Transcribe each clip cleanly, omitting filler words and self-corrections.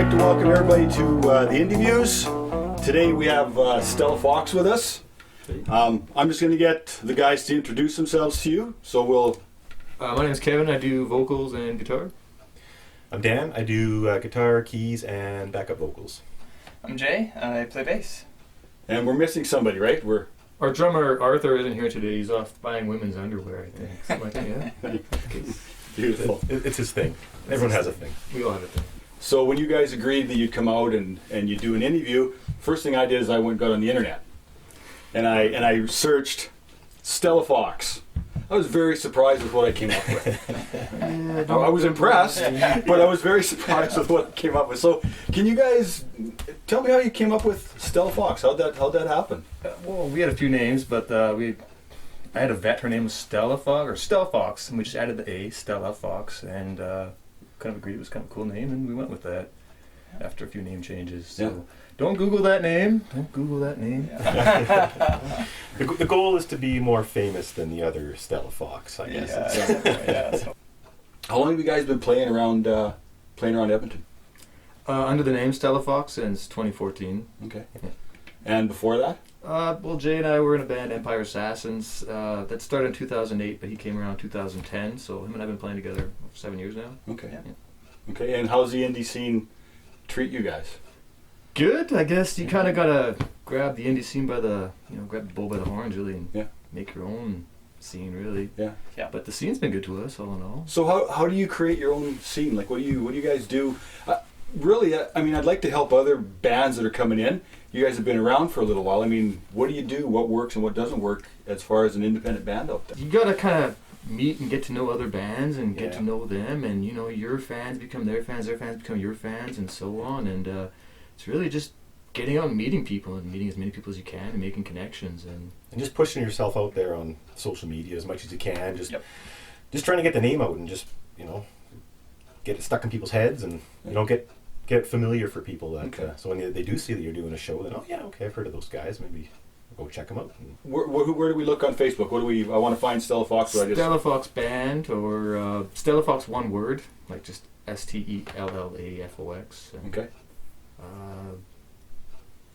like to welcome everybody to the interviews. Today we have Stellafox with us. I'm just going to get the guys to introduce themselves to you. So we'll. My name is Kevin. I do vocals and guitar. I'm Dan. I do guitar, keys, and backup vocals. I'm Jay. I play bass. And we're missing somebody, right? Our drummer Arthur isn't here today. He's off buying women's underwear, I think. Something like that. Okay. Beautiful. It's his thing. Everyone has a thing. We all have a thing. So when you guys agreed that you'd come out and you do an interview, first thing I did is I went and got on the internet. And I searched Stellafox. I was very surprised with what I came up with. I was impressed, but I was very surprised with what I came up with. So, can you guys tell me how you came up with Stellafox? How'd that happen? Well, we had a few names, but I had a vet. Her name was Stellafox, and we just added the A, Stellafox, and kind of agreed it was kind of a cool name, and we went with that after a few name changes. So. Yeah. Don't Google that name. Don't Google that name. Yeah. The goal is to be more famous than the other Stellafox, I guess. Yeah. How long have you guys been playing around Edmonton? Under the name Stellafox since 2014. Okay. And before that? Well, Jay and I were in a band, Empire Assassins. That started in 2008, but he came around 2010. So him and I have been playing together for 7 years now. Okay. Yeah. Okay. And how's the indie scene treat you guys? Good, I guess. You kind of gotta grab the indie scene grab the bull by the horns, really, and make your own scene, really. Yeah. But the scene's been good to us, all in all. So how do you create your own scene? Like, what do you guys do? Really, I mean, I'd like to help other bands that are coming in. You guys have been around for a little while. I mean, what do you do? What works and what doesn't work as far as an independent band out there? You gotta kind of meet and get to know other bands and get Yeah. to know them, and your fans become their fans become your fans, and so on. And it's really just getting out and meeting people and meeting as many people as you can and making connections and just pushing yourself out there on social media as much as you can. Just trying to get the name out and just get it stuck in people's heads and get familiar for people. That so when they do see that you're doing a show, then I've heard of those guys. Maybe I'll go check them out. Where do we look on Facebook? I want to find Stellafox. Stellafox Band or Stellafox one word, like just Stellafox. Okay.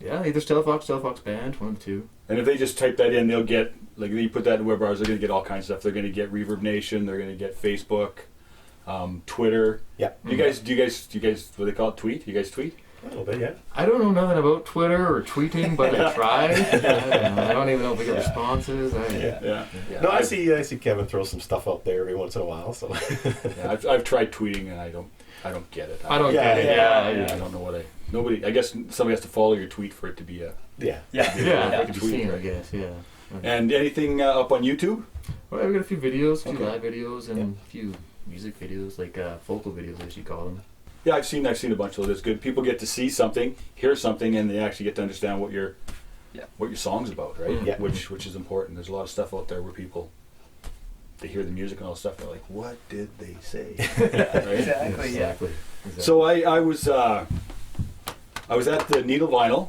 Either Stellafox Band, one of the two. And if they just type that in, they'll get, like, you put that in the web browser, they're going to get all kinds of stuff. They're going to get Reverb Nation. They're going to get Facebook, Twitter. Yeah. Do you guys, what do they call it, tweet? You guys tweet? A little bit, yeah. I don't know nothing about Twitter or tweeting, but I tried. I don't even know if we get responses. No, I see Kevin throw some stuff out there every once in a while. So I've tried tweeting and I don't get it. I don't get it. I don't know nobody. I guess somebody has to follow your tweet for it to be a. To be seen, I guess. Yeah. And anything up on YouTube? Well, we got a few videos, a few live videos, and a few music videos, like vocal videos, as you call them. Yeah, I've seen a bunch of those. Good. People get to see something, hear something, and they actually get to understand what your song's about, right? Yeah. Which is important. There's a lot of stuff out there where people, they hear the music and all the stuff, they're like, what did they say? Right? Exactly. So I was at the Needle Vinyl,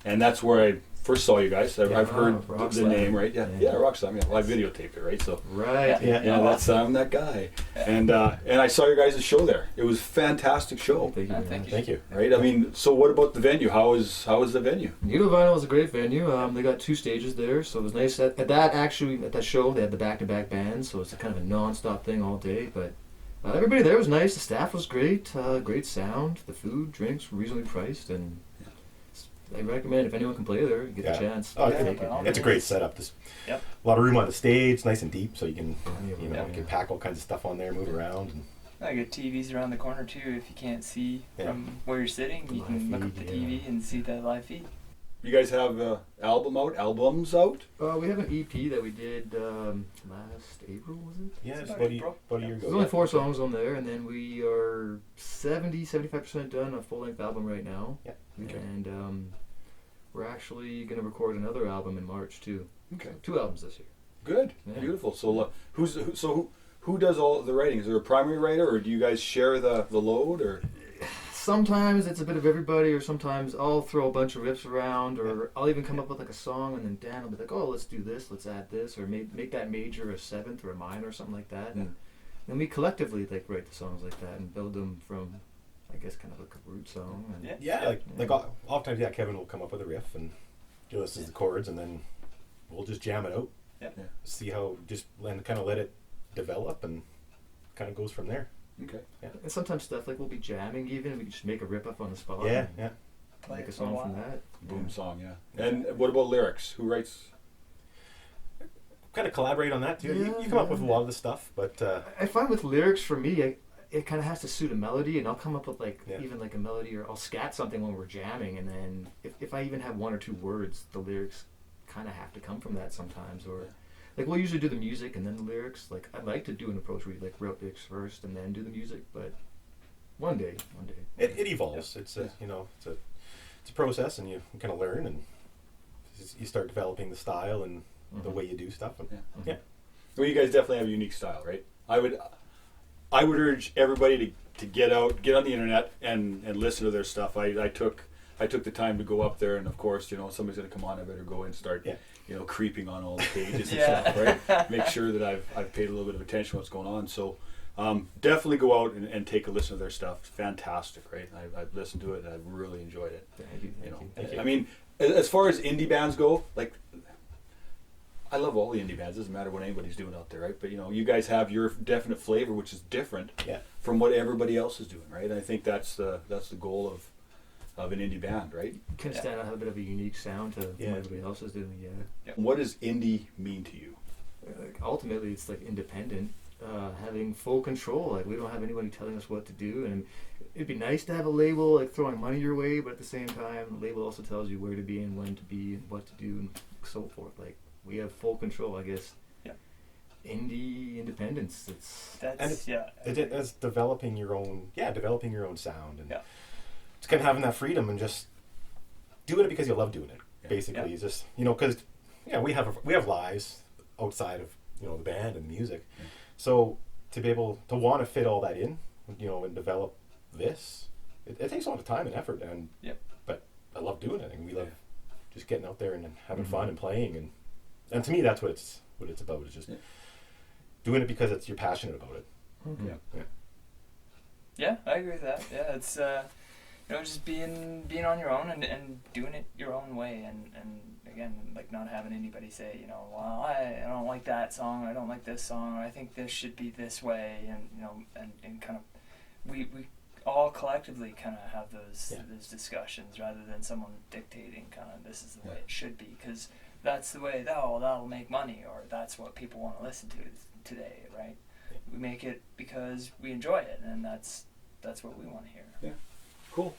and that's where I first saw you guys. I've heard the name, right? Yeah, Rockslam. Yeah, well, I videotaped it, right? So that's I'm that guy. And I saw your guys' show there. It was a fantastic show. Thank you. Right. I mean, so what about the venue? How is the venue? Needle Vinyl is a great venue. They got 2 stages there, so it was nice. At that show, they had the back-to-back bands, so it's a kind of a non-stop thing all day. But everybody there was nice. The staff was great. Great sound. The food, drinks were reasonably priced, and I recommend if anyone can play there, you get the chance. It's a great setup. A lot of room on the stage, nice and deep, so you can you can pack all kinds of stuff on there, move around. And I got TVs around the corner too. If you can't see from where you're sitting, you can look up the TV and see the live feed. You guys have albums out? We have an EP that we did last April, was it? Yeah, it's about a year ago. There's only 4 songs on there, and then we are 75% done a full-length album right now. Yeah. Okay. And we're actually going to record another album in March too. Okay. So 2 albums this year. Good. Yeah. Beautiful. So who does all the writing? Is there a primary writer, or do you guys share the load, or? Sometimes it's a bit of everybody, or sometimes I'll throw a bunch of riffs around, or I'll even come up with like a song, and then Dan will be like, "Oh, let's do this, let's add this, or make that major a 7th or a minor or something like that." And then we collectively write the songs like that and build them from I guess kind of like a root song. And Yeah, like oftentimes, Kevin will come up with a riff and give us the chords, and then we'll just jam it out. Yeah. See how kind of let it develop, and kind of goes from there. Okay. Yeah. And sometimes stuff like we'll be jamming even, and we can just make a rip up on the spot. Yeah, and yeah. Play Make it a for a song from while. that. Boom song, yeah. And what about lyrics? Who writes? Kind of collaborate on that too. Yeah, you come up yeah. with a lot of the stuff, but I find with lyrics for me, it kind of has to suit a melody, and I'll come up with Yeah. even like a melody, or I'll scat something when we're jamming, and then if I even have one or two words, the lyrics kind of have to come from that sometimes. Or like we'll usually do the music and then the lyrics. Like I'd like to do an approach where you like wrote lyrics first and then do the music, but one day. it evolves. It's a it's a process, and you kind of learn, and you start developing the style and the way you do stuff. And, Yeah. Well, you guys definitely have a unique style, right? I would urge everybody to get on the internet and listen to their stuff. I took the time to go up there, and of course, somebody's going to come on. I better go and start, creeping on all the pages and Yeah. stuff, right? Make sure that I've paid a little bit of attention to what's going on. So definitely go out and take a listen to their stuff. It's fantastic, right? I've listened to it and I've really enjoyed it. Thank you. Thank you. I mean, as far as indie bands go, like, I love all the indie bands. Doesn't matter what anybody's doing out there, right? But you guys have your definite flavor, which is different from what everybody else is doing, right? I think that's the goal of an indie band, right? You can stand out, have a bit of a unique sound to what everybody else is doing. Yeah. What does indie mean to you? Like, ultimately, it's like independent, having full control. Like we don't have anybody telling us what to do, and it'd be nice to have a label like throwing money your way, but at the same time, the label also tells you where to be and when to be and what to do and so forth. Like we have full control, I guess. Yeah. Indie independence. It's developing your own sound, and Yeah. it's kind of having that freedom and just doing it because you love doing it. Yeah. Basically, Yeah. it's just because we have lives outside of the band and music, so to be able to want to fit all that in, and develop this, it takes a lot of time and effort, and but I love doing it, and we love just getting out there and having fun and playing, and to me that's what it's about, is just doing it because you're passionate about it. Mm-hmm. Yeah, I agree with that. Yeah, it's just being on your own and doing it your own way, and again, like not having anybody say, well, I don't like that song, I don't like this song, or I think this should be this way, and kind of we all collectively kind of have those discussions rather than someone dictating kind of this is the way it should be, because that's the way that'll make money, or that's what people want to listen to today, right? Yeah. We make it because we enjoy it, and that's what we want to hear. Yeah, cool.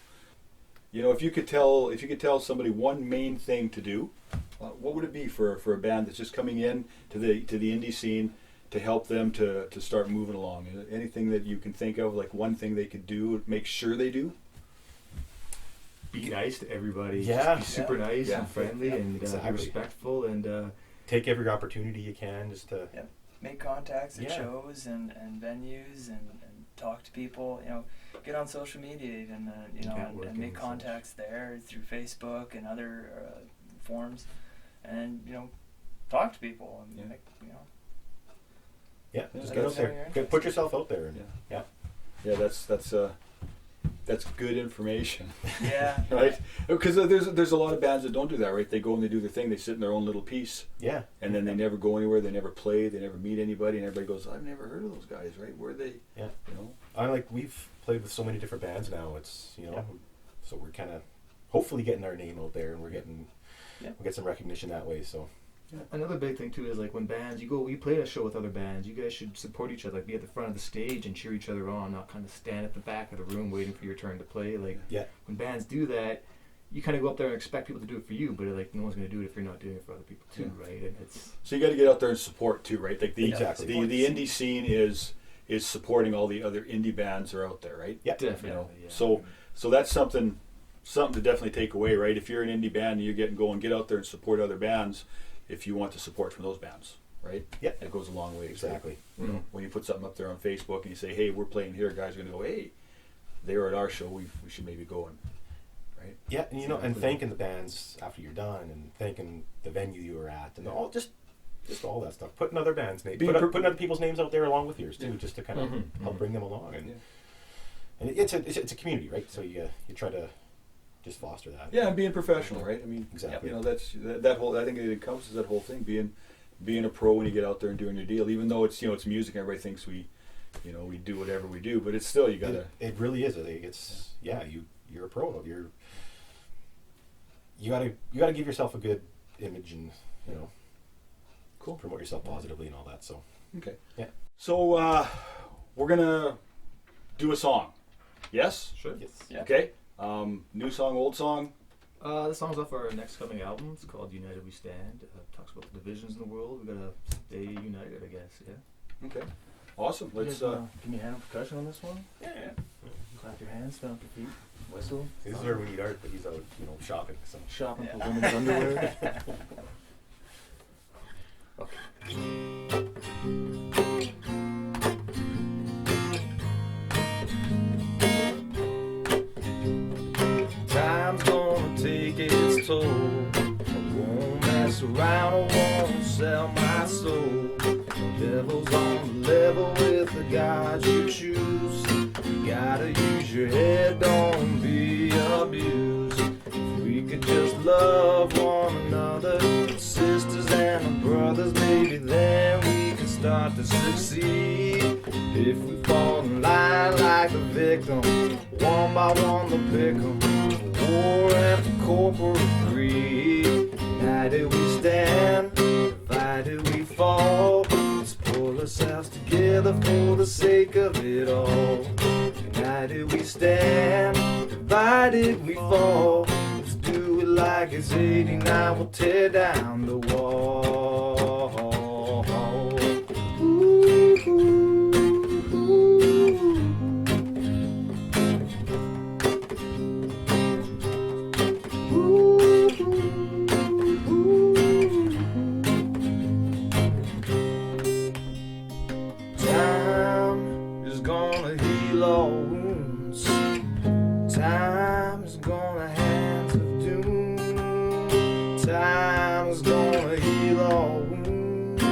If you could tell somebody one main thing to do, what would it be for a band that's just coming in to the indie scene to help them to start moving along? Anything that you can think of, like one thing they could do, make sure they do? Be nice to everybody. Yeah. Just be super nice and friendly and exactly. be respectful and take every opportunity you can just to make contacts at shows and venues and talk to people. Get on social media even, and make contacts there through Facebook and other forums, and talk to people and just get out there. Put yourself out there. That's good information. Yeah. Right? Because there's a lot of bands that don't do that, right? They go and they do their thing, they sit in their own little piece. Yeah. And then they never go anywhere, they never play, they never meet anybody, and everybody goes, I've never heard of those guys, right? Where are they? Yeah. We've played with so many different bands now, it's, so we're kind of hopefully getting our name out there, and we'll get some recognition that way, so. Yeah. Another big thing too is like when bands, you play a show with other bands, you guys should support each other, like be at the front of the stage and cheer each other on, not kind of stand at the back of the room waiting for your turn to play. Like when bands do that, you kind of go up there and expect people to do it for you, but like no one's going to do it if you're not doing it for other people too, right? And it's so you got to get out there and support too, right? Like the indie scene is supporting all the other indie bands that are out there, right? Yeah, definitely. So that's something to definitely take away, right? If you're an indie band and you're getting going, get out there and support other bands. If you want the support from those bands, right? Yeah. It goes a long way. Exactly. Right? When you put something up there on Facebook and you say, hey, we're playing here, guys are going to go, hey, they were at our show, we should maybe go and, right? Yeah, and and thanking the bands after you're done, and thanking the venue you were at, and all just all that stuff. Putting other bands' names, putting other people's names out there along with yours too, just to kind of help bring them along. And And it's a community, right? So you try to just foster that. Yeah, and being professional, right? I mean, Exactly. you know, that whole. I think it encompasses that whole thing, being a pro when you get out there and doing your deal. Even though it's it's music, and everybody thinks we do whatever we do, but it's still you gotta. It really is. I think it's you're a pro. You gotta give yourself a good image and Cool. promote yourself positively and all that. So Okay. yeah. So we're gonna do a song. Yes. Sure. Yes. Yeah. Okay. New song, old song. This song's off our next coming album. It's called United We Stand. Talks about the divisions in the world. We gotta stay united, I guess. Yeah. Okay. Awesome. Let's. give me a hand on percussion on this one. Yeah. Clap your hands, stomp your feet, whistle. This is where we need art, but he's out, shopping. So Shopping Yeah. for women's underwear. Time's gonna take its toll. I won't mess around, I won't sell my soul. Devil's on the level with the gods you choose. You gotta use your head, don't be abused. If we could just love one another, sisters and brothers, maybe then we can start to succeed. If we fall in line like a victim, one by one they'll pick 'em. War and corporate greed. United we stand, divided we fall. Let's pull ourselves together for the sake of it all. United we stand, divided we fall. Let's do it like it's 89, we'll tear down the wall. Ooh. Time is gonna heal all wounds. Time is gonna hands of doom. Time is gonna heal all wounds.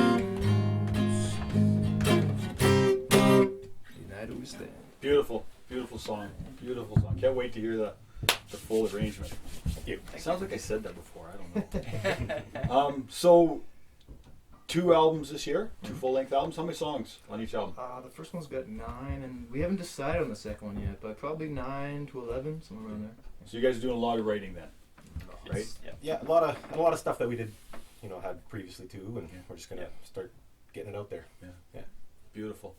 United we stand. Beautiful, beautiful song. Beautiful song. Can't wait to hear the full arrangement. Thank you. It sounds like I said that before. I don't know. So, 2 albums this year, 2 full-length albums. How many songs on each album? The first one's got 9, and we haven't decided on the second one yet, but probably 9 to 11, somewhere around there. So you guys are doing a lot of writing then, right? Yeah. Yeah, a lot of stuff that we did, had previously too, and Yeah. we're just gonna start getting it out there. Beautiful.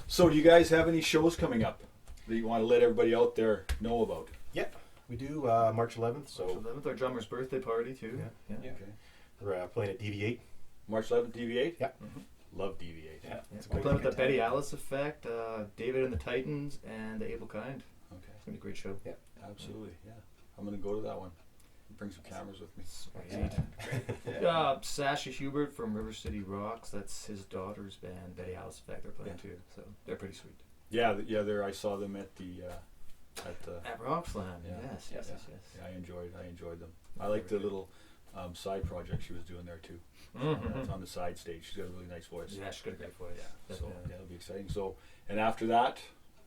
So do you guys have any shows coming up that you want to let everybody out there know about? Yeah, we do March 11th. So March 11th, our drummer's birthday party, too. Yeah. Yeah. Okay. we're playing at DV8. March 11th, DV8? Yeah. Love DV8. Yeah, Yeah, it's we're great. playing with the Betty Alice Effect, David and the Titans, and the Able Kind. Okay. It's going to be a great show. Yeah. Absolutely, yeah. I'm going to go to that one. Bring some cameras with me. Sweet. Sasha Hubert from River City Rocks, that's his daughter's band, Betty Alice Effect, they're playing too. So they're pretty sweet. Yeah, there. I saw them at the At Rock Slam, Yeah. yes. Yeah, I enjoyed them. I like the little side project she was doing there too. Mm-hmm. On the side stage, she's got a really nice voice. Yeah, she's got a great voice. Yeah. So yeah, it'll be exciting. So, and after that,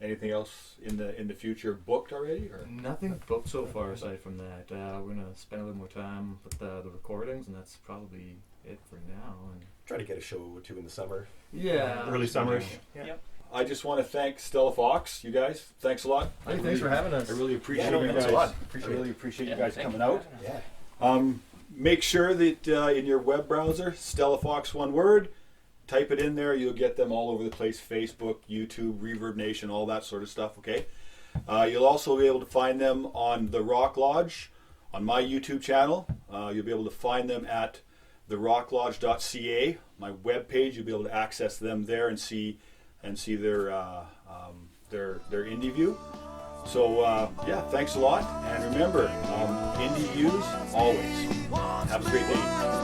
anything else in the future booked already, or? Nothing booked so far aside from that. We're going to spend a little more time with the recordings, and that's probably it for now. And Try to get a show or 2 in the summer. yeah. Early summerish. Yeah. Yep. I just want to thank Stellafox, you guys. Thanks a lot. Hey, thanks for having us. I really appreciate no, you thanks guys. a lot. I Appreciate really appreciate you Yeah, guys thank coming you for out. having us. Yeah. Make sure that in your web browser, Stellafox, one word, type it in there. You'll get them all over the place: Facebook, YouTube, Reverb Nation, all that sort of stuff. Okay. You'll also be able to find them on the Rock Lodge, on my YouTube channel. You'll be able to find them at therocklodge.ca, my webpage. You'll be able to access them there and see their indie view. So yeah, thanks a lot, and remember, indie views always. Have a great day.